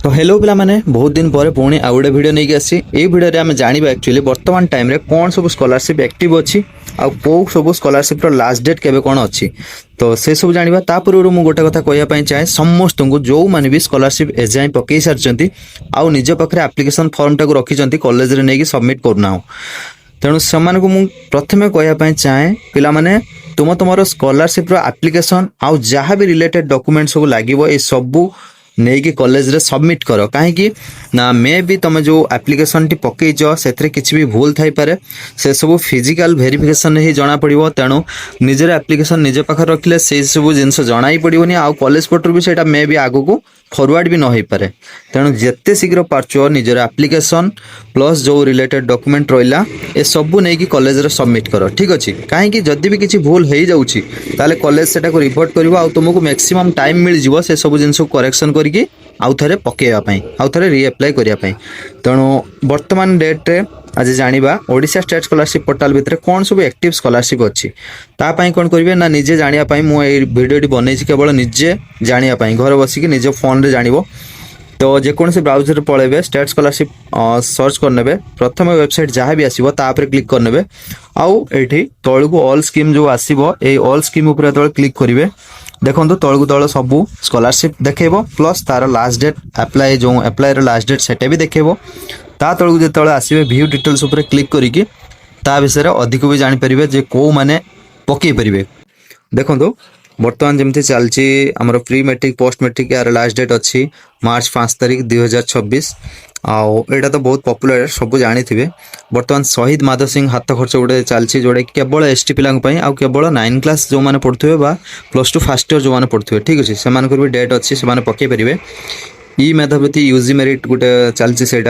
तो हेलो पिला माने बहुत दिन पर पुणी आउ गोटे वीडियो नहीं आसी ए वीडियो आम जाना एक्चुअली वर्तमान टाइम रे कौन सब स्कॉलरशिप एक्टिव अच्छी आउ को सब स्कॉलरशिप लास्ट डेट केबे कौन अच्छी तो से सब जाना ता पूर्व मुझे गोटे कथा कहवाई चाहे समस्त को जो मैंने भी स्कॉलरशिप एजाए पकई सारी आउ निज पाखे आप्लिकेसन फॉर्म टाक रखी कॉलेज रे नहीं सबमिट करना तेणु से प्रथम कहवाई चाहे पिला माने तुम स्कॉलरशिप एप्लिकेशन आउ जहाँ भी रिलेटेड डॉक्यूमेंट सब लगे सबू नहीं कि कॉलेज रे सबमिट कर कहीं ना मे भी तुम जो एप्लिकेशन टी पकईच से किसी भी भूल थाई पारे से सब फिजिकल वेरिफिकेशन ही जना पड़ो तेणु निजर एप्लिकेशन निज पाखे रखिले से सब जिनस जना ही पड़ोनी आउ कॉलेज पटर भी सेटा मे भी आगु को फॉरवर्ड भी न हो पारे तेणु जिते शीघ्र पार्च निजर एप्लिकेशन प्लस जो रिलेटेड डॉक्यूमेंट रहा ए सबू नहीं कि कॉलेज रे सबमिट कर ठीक अच्छे कहीं जदि भी किसी भूल हो जाऊँगी ताले कॉलेज सेटा को रिपोर्ट कर तुमको मैक्सिमम टाइम मिल जाव से सब जिनस करेक्शन करके आउ थे पकईवाई आउ थे रिअप्लाई करने तेणु वर्तमान डेट रे आज जाना ओडिशा स्टेट स्कॉलरशिप पोर्टाल भितर कौन सब एक्टिव स्कॉलरशिप अच्छी तापाई कौन करेंगे ना निजे जानापी मुझे भिडियो बनई केवल निजे जानापी घर बसिक निज फोन रे जानिबो तो जेकोसी ब्राउजर पलैबे स्टेट स्कॉलरशिप सर्च करने प्रथम वेबसाइट जहाँ भी आसो तापर क्लिक करने आउ ये तौल को ऑल स्कीम जो आसो ये ऑल स्कीम उपर जो क्लिक करेंगे देखो तौल तौल सबू स्कॉलरशिप देखेब प्लस तार लास्ट डेट अप्लाई जो अप्लाई लास्ट डेट सेटा भी देखेब ता तौल को जो आसवे व्यू डिटेल्स उपर क्लिक करिकी ता विषय अधिक भी जानीपर जे कौ मैंने पकई पारे देखो बर्तमान जमी चलती आमर प्री मेट्रिक पोस्ट मेट्रिक यार लास्ट डेट अच्छी मार्च 5 तारिख 2026 आईटा तो बहुत पॉपुलर सब जानी थे बर्तमान शहीद माधव सिंह हाथ खर्च गोटे चलती जोटा कि केवल एसटी पिला केवल 9 क्लास जो मैंने पढ़ुवे +2 फर्स्ट ईयर जो मैंने पढ़ुवे ठीक अच्छे से भी डेट अच्छी से पकई पारे ई मेधावृत्ति यूजी मेरिट गोटे चलती से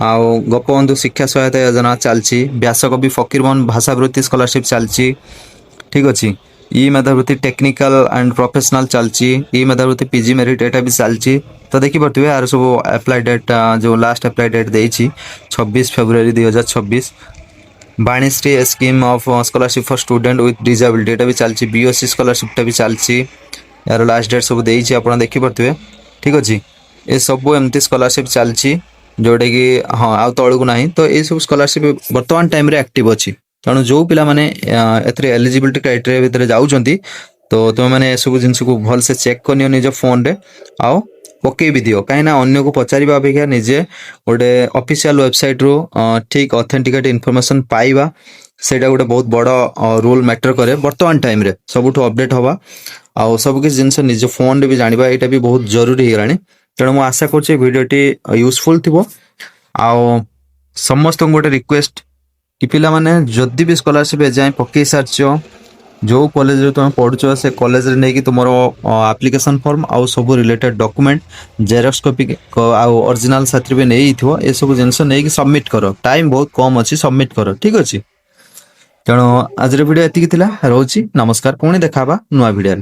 आउ गोपबंधु शिक्षा सहायता योजना चलती व्यासकवि फकीरमोहन भाषावृत्ति स्कॉलरशिप चलती ठीक अच्छे ई मेधावृत्ति टेक्निकल एंड प्रोफेशनल चलती ई मेधावृत्ति पीजी मेरिट एटा भी चलती तो देखिपे यार सब अप्लाई डेट जो लास्ट अप्लाई डेट देती 26 February 2026 Banishree scheme of scholarship for student with disability एटा भी चलती बीओसी स्कॉलरशिप भी चलती यार लास्ट डेट सब देती आप देखिपे ठीक अच्छे ये सब एमती स्कॉलरशिप चलती जोटा कि हाँ आउ तौल को ना तो ये सब स्कॉलरशिप वर्तमान टाइम रे एक्टिव अच्छी तेणु जो पिला माने एलिजिबिलिटी क्राइटेरिया भितर जाउछंती तो तुम मैंने सब जिन को भल से चेक करनी निज फोन रे आओ पकई भी दियो कहीं अन्य को पचारिबा अपेक्षा निजे गोटे ऑफिशियल वेबसाइट रू ठीक ऑथेंटिकेट इन्फॉर्मेशन पाइबा सेटा गोटे बहुत बड़ रोल मैटर करे वर्तमान टाइम रे सबुठ अपडेट हवा आउ सब किसी जिनस निज फोन रे भी जानिबा एटा भी बहुत जरूरी होगलानी तेणु मु आशा करछि वीडियोटी यूजफुल थिबो आउ समस्त गोटे रिक्वेस्ट कि पिला माने जदि भी स्कॉलरशिप एजाए पकई सारछ जो कॉलेज रे तुम पढ़ुछ से कॉलेज रे नहीं तुम एप्लिकेशन फॉर्म आउ सब रिलेटेड डॉक्यूमेंट जेरॉक्स कॉपी आउ ओरिजिनल साथी भी नहीं थो ये सब जिनस नहीं सबमिट कर टाइम बहुत कम अच्छी सबमिट कर ठीक अच्छे तेणु आज वीडियो एतिक थिला रोची नमस्कार पुणी देखा नुआ वीडियो।